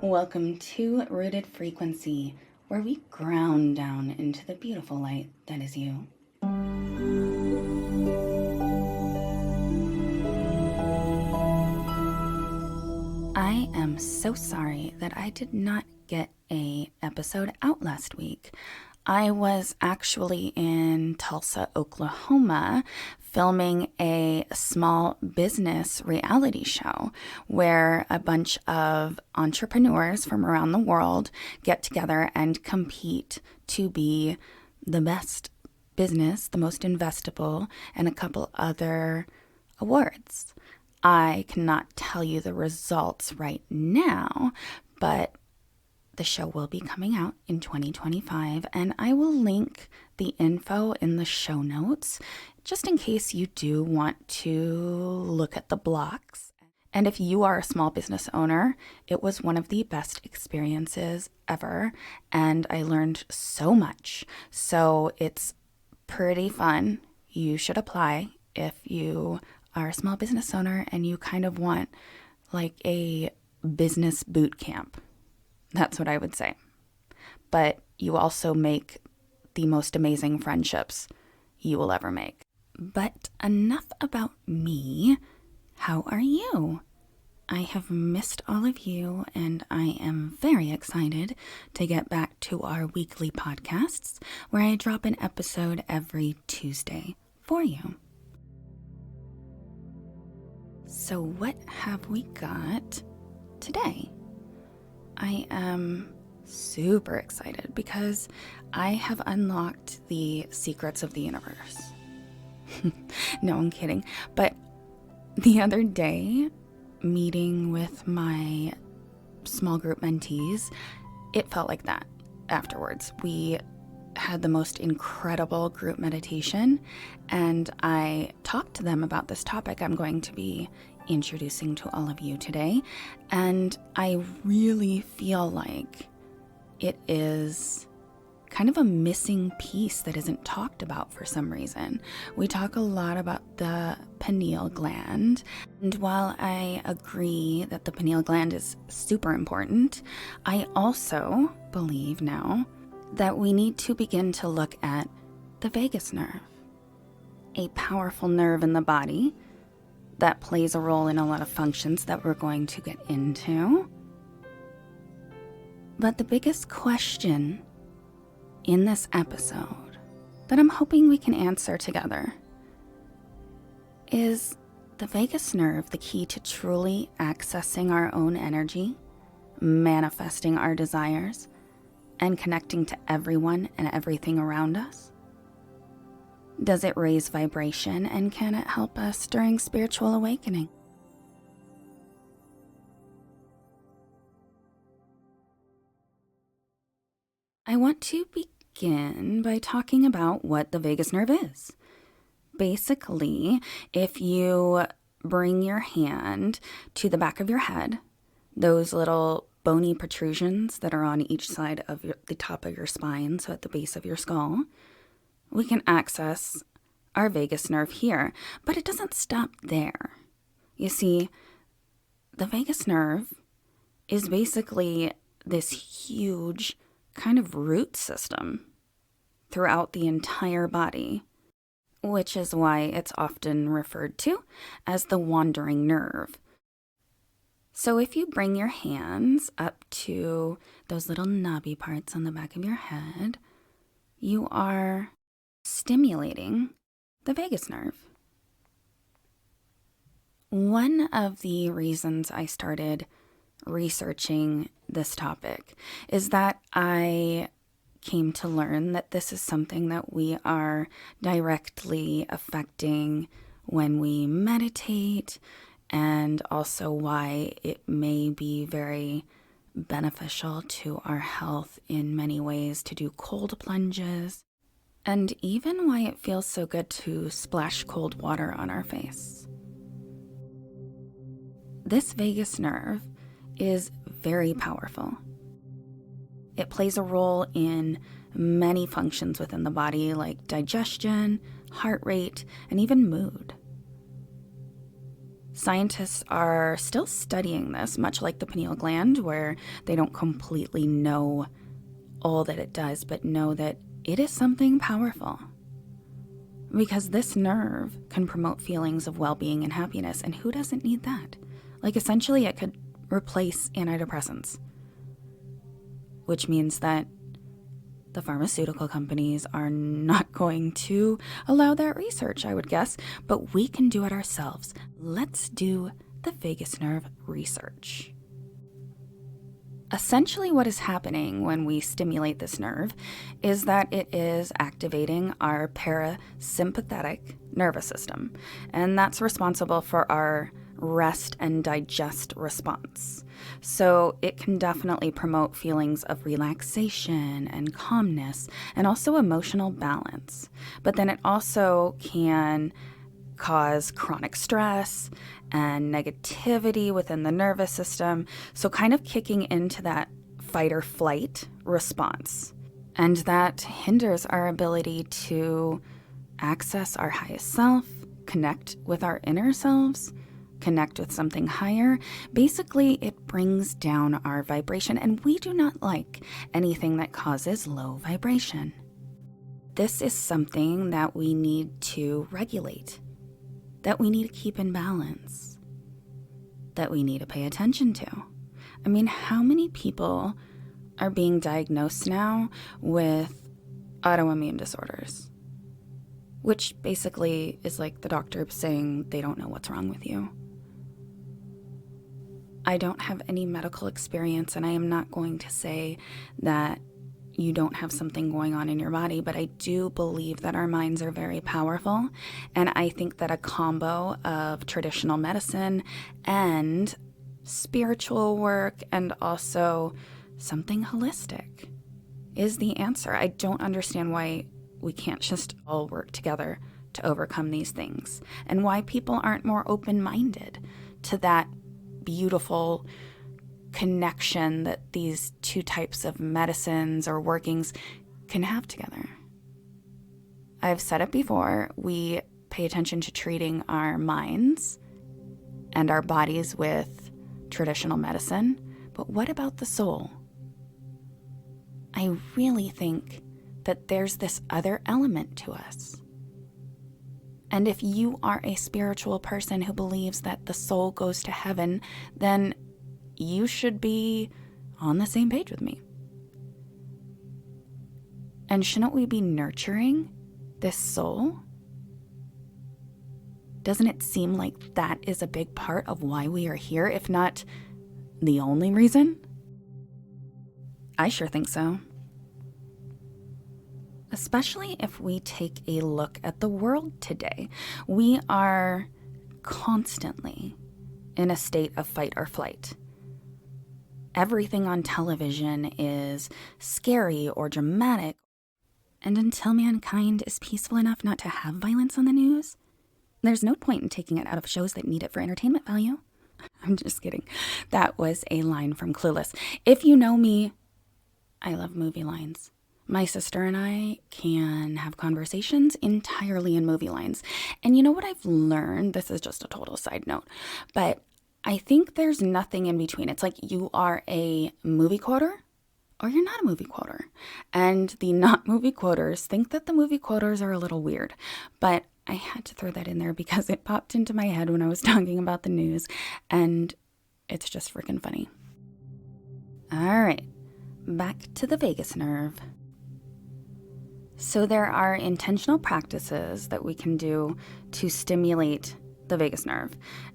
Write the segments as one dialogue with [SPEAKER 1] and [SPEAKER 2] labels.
[SPEAKER 1] Welcome to Rooted Frequency, where we ground down into the beautiful light that is you. I am so sorry that I did not get an episode out last week. I was actually in Tulsa, Oklahoma, filming a small business reality show where a bunch of entrepreneurs from around the world get together and compete to be the best business, the most investable, and a couple other awards. I cannot tell you the results right now, but the show will be coming out in 2025, and I will link the info in the show notes just in case you do want to look at the blocks. And if you are a small business owner, it was one of the best experiences ever, and I learned so much. So it's pretty fun. You should apply if you are a small business owner and you kind of want like a business boot camp. That's what I would say. But you also make the most amazing friendships you will ever make. But enough about me. How are you? I have missed all of you, and I am very excited to get back to our weekly podcasts where I drop an episode every Tuesday for you. So what have we got today? I am super excited because I have unlocked the secrets of the universe. No, I'm kidding. But the other day, meeting with my small group mentees, it felt like that afterwards. We had the most incredible group meditation, and I talked to them about this topic I'm going to be introducing to all of you today, and I really feel like it is kind of a missing piece that isn't talked about for some reason. We talk a lot about the pineal gland, and while I agree that the pineal gland is super important, I also believe now that we need to begin to look at the vagus nerve, a powerful nerve in the body that plays a role in a lot of functions that we're going to get into. But the biggest question in this episode that I'm hoping we can answer together is the vagus nerve the key to truly accessing our own energy, manifesting our desires, and connecting to everyone and everything around us? Does it raise vibration, and can it help us during spiritual awakening? I want to begin by talking about what the vagus nerve is. Basically, if you bring your hand to the back of your head, those little bony protrusions that are on each side of the top of your spine, so at the base of your skull, we can access our vagus nerve here, but it doesn't stop there. You see, the vagus nerve is basically this huge kind of root system throughout the entire body, which is why it's often referred to as the wandering nerve. So if you bring your hands up to those little knobby parts on the back of your head, you are stimulating the vagus nerve. One of the reasons I started researching this topic is that I came to learn that this is something that we are directly affecting when we meditate, and also why it may be very beneficial to our health in many ways to do cold plunges, and even why it feels so good to splash cold water on our face. This vagus nerve is very powerful. It plays a role in many functions within the body, like digestion, heart rate, and even mood. Scientists are still studying this, much like the pineal gland, where they don't completely know all that it does, but know that it is something powerful. Because this nerve can promote feelings of well-being and happiness, and who doesn't need that? Like, essentially, it could replace antidepressants, which means that the pharmaceutical companies are not going to allow that research, I would guess, but we can do it ourselves. Let's do the vagus nerve research. Essentially, what is happening when we stimulate this nerve is that it is activating our parasympathetic nervous system, and that's responsible for our rest and digest response. So it can definitely promote feelings of relaxation and calmness and also emotional balance. But then it also can cause chronic stress and negativity within the nervous system, so kind of kicking into that fight or flight response. And that hinders our ability to access our highest self, connect with our inner selves, connect with something higher. Basically, it brings down our vibration, and we do not like anything that causes low vibration. This is something that we need to regulate, that we need to keep in balance, that we need to pay attention to. I mean, how many people are being diagnosed now with autoimmune disorders? Which basically is like the doctor saying they don't know what's wrong with you. I don't have any medical experience, and I am not going to say that you don't have something going on in your body, but I do believe that our minds are very powerful, and I think that a combo of traditional medicine and spiritual work and also something holistic is the answer. I don't understand why we can't just all work together to overcome these things, and why people aren't more open-minded to that beautiful connection that these two types of medicines or workings can have together. I've said it before, we pay attention to treating our minds and our bodies with traditional medicine, but what about the soul? I really think that there's this other element to us. And if you are a spiritual person who believes that the soul goes to heaven, then you should be on the same page with me. And shouldn't we be nurturing this soul? Doesn't it seem like that is a big part of why we are here, if not the only reason? I sure think so. Especially if we take a look at the world today. We are constantly in a state of fight or flight. Everything on television is scary or dramatic. And until mankind is peaceful enough not to have violence on the news, there's no point in taking it out of shows that need it for entertainment value. I'm just kidding. That was a line from Clueless. If you know me, I love movie lines. My sister and I can have conversations entirely in movie lines. And you know what I've learned? This is just a total side note, but I think there's nothing in between. It's like you are a movie quoter or you're not a movie quoter. And the not movie quoters think that the movie quoters are a little weird. But I had to throw that in there because it popped into my head when I was talking about the news. And it's just freaking funny. All right, back to the vagus nerve. So there are intentional practices that we can do to stimulate the vagus nerve,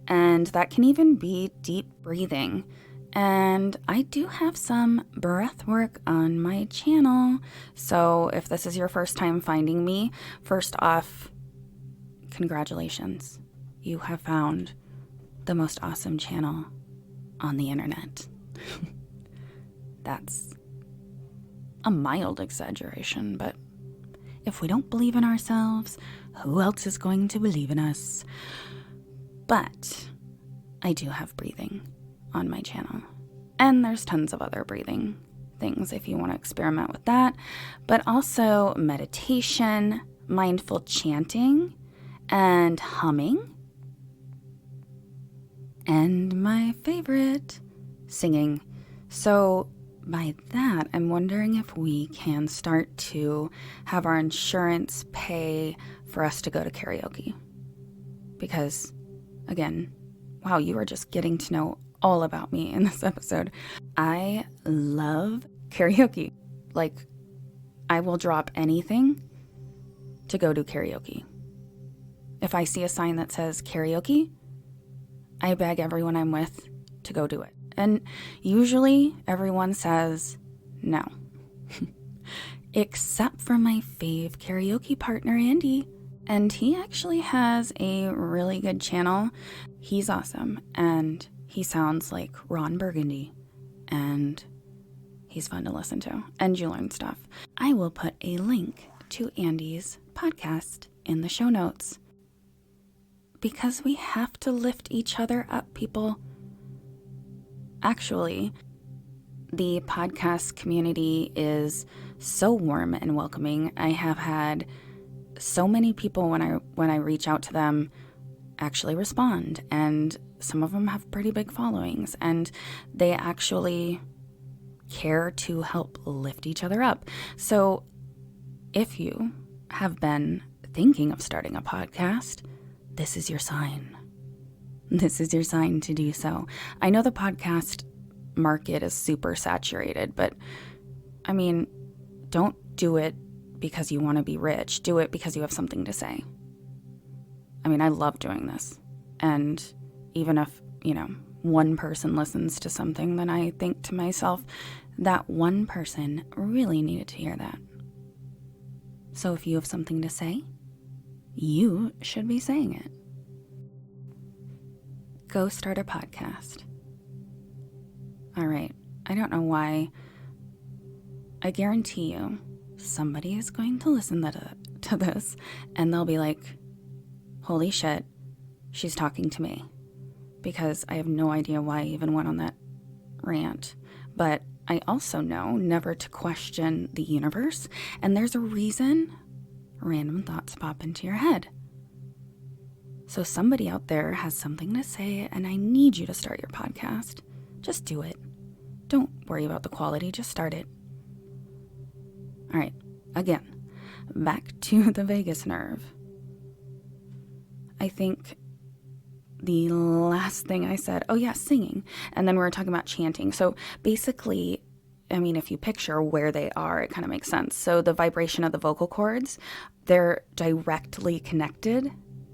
[SPEAKER 1] and that can even be deep breathing. And I do have some breath work on my channel, so if this is your first time finding me, first off, congratulations. You have found the most awesome channel on the internet. That's a mild exaggeration, but if we don't believe in ourselves, who else is going to believe in us? But I do have breathing on my channel. And there's tons of other breathing things if you want to experiment with that. But also meditation, mindful chanting, and humming. And my favorite, singing. So by that, I'm wondering if we can start to have our insurance pay for us to go to karaoke. Because, again, wow, you are just getting to know all about me in this episode. I love karaoke. Like, I will drop anything to go do karaoke. If I see a sign that says karaoke, I beg everyone I'm with to go do it. And usually everyone says no. Except for my fave karaoke partner, Andy. And he actually has a really good channel. He's awesome. And he sounds like Ron Burgundy. And he's fun to listen to. And you learn stuff. I will put a link to Andy's podcast in the show notes. Because we have to lift each other up, people. Actually, the podcast community is so warm and welcoming. I have had so many people when I reach out to them actually respond, and some of them have pretty big followings, and they actually care to help lift each other up. So if you have been thinking of starting a podcast, this is your sign. This is your sign to do so. I know the podcast market is super saturated, but I mean, don't do it because you want to be rich. Do it because you have something to say. I mean, I love doing this. And even if, one person listens to something, then I think to myself, that one person really needed to hear that. So if you have something to say, you should be saying it. Go start a podcast. All right. I don't know why. I guarantee you somebody is going to listen to this and they'll be like, holy shit, she's talking to me. Because I have no idea why I even went on that rant. But I also know never to question the universe. And there's a reason random thoughts pop into your head. So somebody out there has something to say, and I need you to start your podcast. Just do it. Don't worry about the quality, just start it. All right, again, back to the vagus nerve. I think the last thing I said, singing. And then we were talking about chanting. So basically, I mean, if you picture where they are, it kind of makes sense. So the vibration of the vocal cords, they're directly connected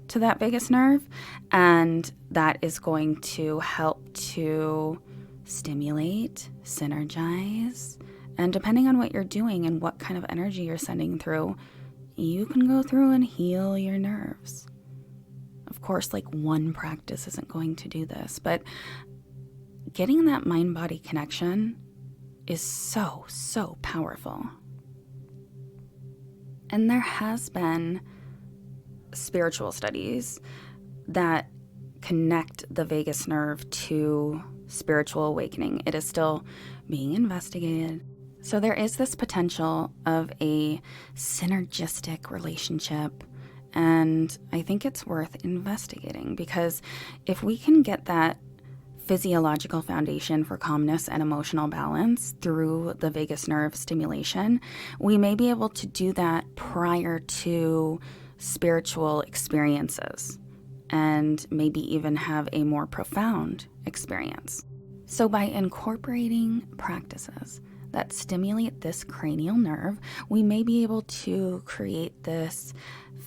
[SPEAKER 1] to that vagus nerve, and that is going to help to stimulate, synergize, and depending on what you're doing and what kind of energy you're sending through, you can go through and heal your nerves. Of course, like one practice isn't going to do this, but getting that mind-body connection is so, so powerful. And there has been spiritual studies that connect the vagus nerve to spiritual awakening. It is still being investigated. So there is this potential of a synergistic relationship, and I think it's worth investigating, because if we can get that physiological foundation for calmness and emotional balance through the vagus nerve stimulation, we may be able to do that prior to spiritual experiences and maybe even have a more profound experience. So by incorporating practices that stimulate this cranial nerve, we may be able to create this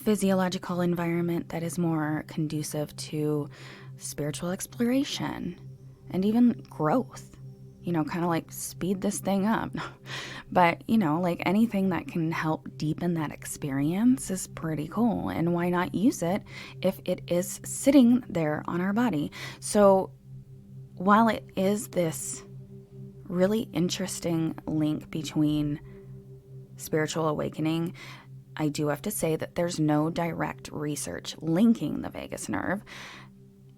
[SPEAKER 1] physiological environment that is more conducive to spiritual exploration and even growth. Kind of like speed this thing up. But, like anything that can help deepen that experience is pretty cool. And why not use it if it is sitting there on our body? So while it is this really interesting link between spiritual awakening, I do have to say that there's no direct research linking the vagus nerve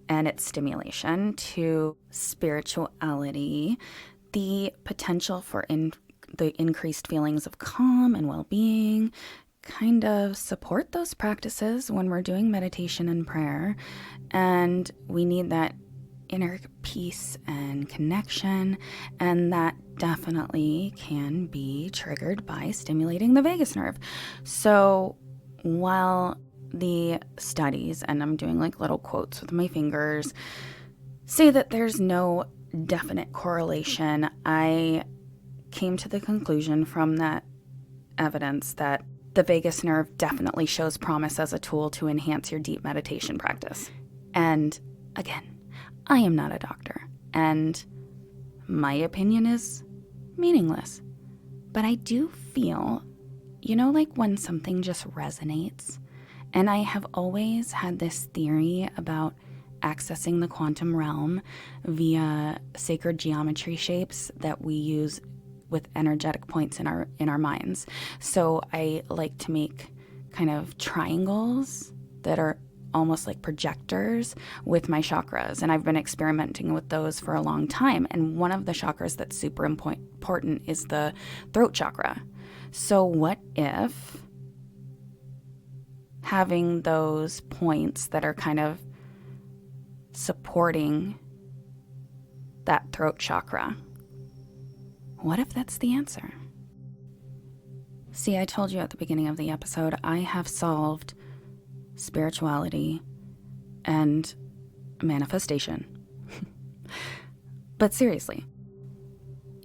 [SPEAKER 1] and its stimulation to spirituality. The potential for the increased feelings of calm and well-being kind of support those practices when we're doing meditation and prayer, and we need that inner peace and connection, and that definitely can be triggered by stimulating the vagus nerve. So while the studies, and I'm doing like little quotes with my fingers, say that there's no definite correlation, I came to the conclusion from that evidence that the vagus nerve definitely shows promise as a tool to enhance your deep meditation practice. And again, I am not a doctor, and my opinion is meaningless. But I do feel, like when something just resonates. And I have always had this theory about accessing the quantum realm via sacred geometry shapes that we use with energetic points in our minds. So I like to make kind of triangles that are almost like projectors with my chakras, and I've been experimenting with those for a long time. And one of the chakras that's super important is the throat chakra. So what if having those points that are kind of supporting that throat chakra, what if that's the answer? See, I told you at the beginning of the episode, I have solved spirituality and manifestation. But seriously,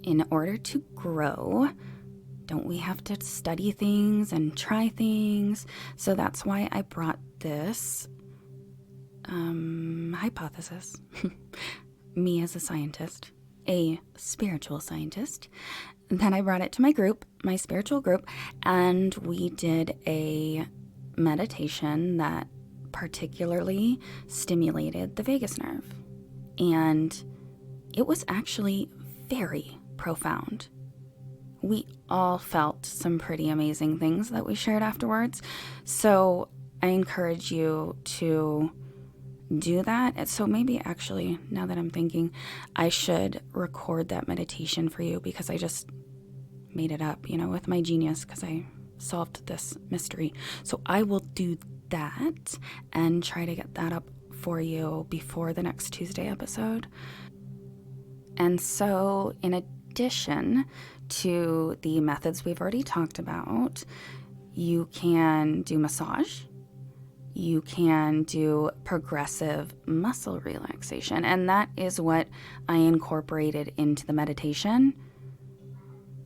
[SPEAKER 1] in order to grow, don't we have to study things and try things? So that's why I brought this hypothesis. Me as a scientist, a spiritual scientist. Then I brought it to my group, my spiritual group, and we did a meditation that particularly stimulated the vagus nerve. And it was actually very profound. We all felt some pretty amazing things that we shared afterwards. So I encourage you to do that. So maybe actually, now that I'm thinking, I should record that meditation for you, because I just made it up, with my genius, because I solved this mystery. So I will do that and try to get that up for you before the next Tuesday episode. And so in addition to the methods we've already talked about, you can do massage. You can do progressive muscle relaxation, and that is what I incorporated into the meditation.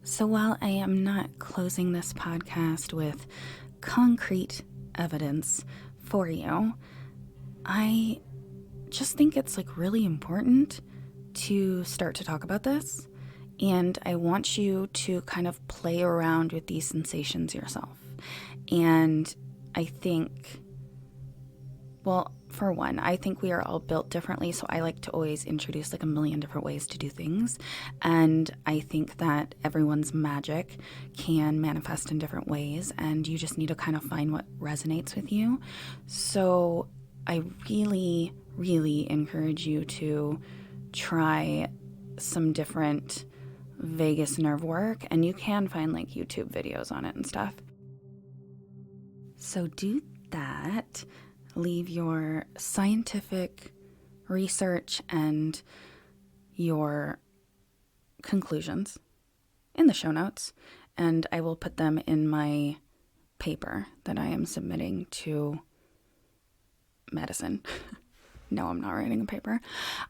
[SPEAKER 1] So while I am not closing this podcast with concrete evidence for you, I just think it's really important to start to talk about this, and I want you to kind of play around with these sensations yourself. And I think, well, for one, I think we are all built differently, so I like to always introduce a million different ways to do things. And I think that everyone's magic can manifest in different ways, and you just need to kind of find what resonates with you. So I really, really encourage you to try some different vagus nerve work, and you can find YouTube videos on it and stuff. So do that. Leave your scientific research and your conclusions in the show notes, and I will put them in my paper that I am submitting to medicine. No, I'm not writing a paper.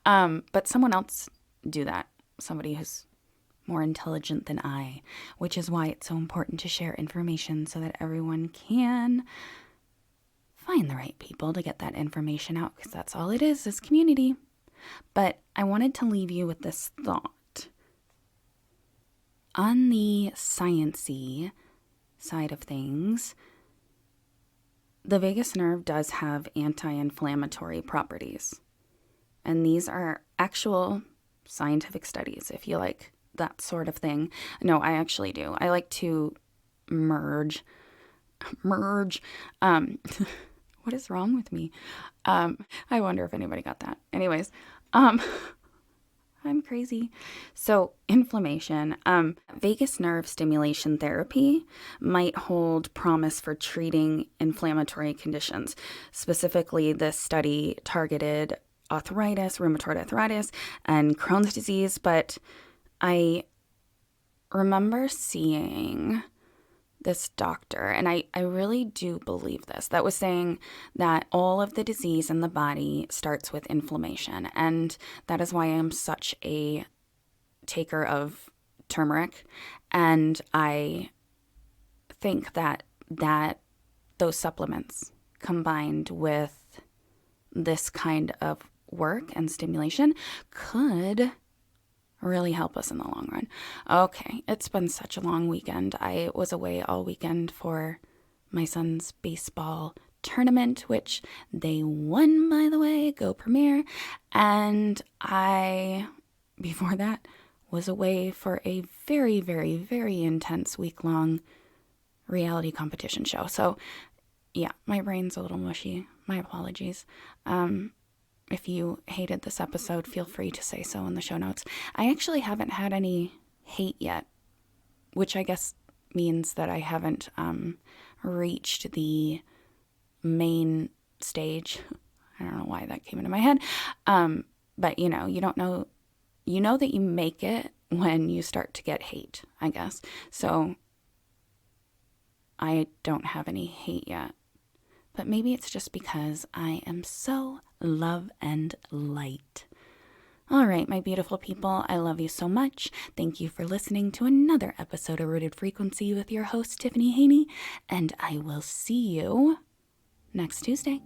[SPEAKER 1] But someone else do that. Somebody who's more intelligent than I, which is why it's so important to share information so that everyone can find the right people to get that information out, because that's all it is community. But I wanted to leave you with this thought. On the science-y side of things, the vagus nerve does have anti-inflammatory properties. And these are actual scientific studies, if you like that sort of thing. No, I actually do. I like to merge. What is wrong with me? I wonder if anybody got that. Anyways, I'm crazy. So inflammation, vagus nerve stimulation therapy might hold promise for treating inflammatory conditions. Specifically, this study targeted arthritis, rheumatoid arthritis, and Crohn's disease, but I remember seeing this doctor, and I really do believe this, that was saying that all of the disease in the body starts with inflammation. And that is why I am such a taker of turmeric. And I think that those supplements combined with this kind of work and stimulation could really help us in the long run. Okay, it's been such a long weekend. I was away all weekend for my son's baseball tournament, which they won, by the way, go Premier. And I, before that, was away for a very, very, very intense week-long reality competition show. So yeah, my brain's a little mushy. My apologies. If you hated this episode, feel free to say so in the show notes. I actually haven't had any hate yet, which I guess means that I haven't reached the main stage. I don't know why that came into my head. But you don't know, that you make it when you start to get hate, I guess. So I don't have any hate yet. But maybe it's just because I am so love and light. All right, my beautiful people, I love you so much. Thank you for listening to another episode of Rooted Frequency with your host, Tiffany Haney, and I will see you next Tuesday.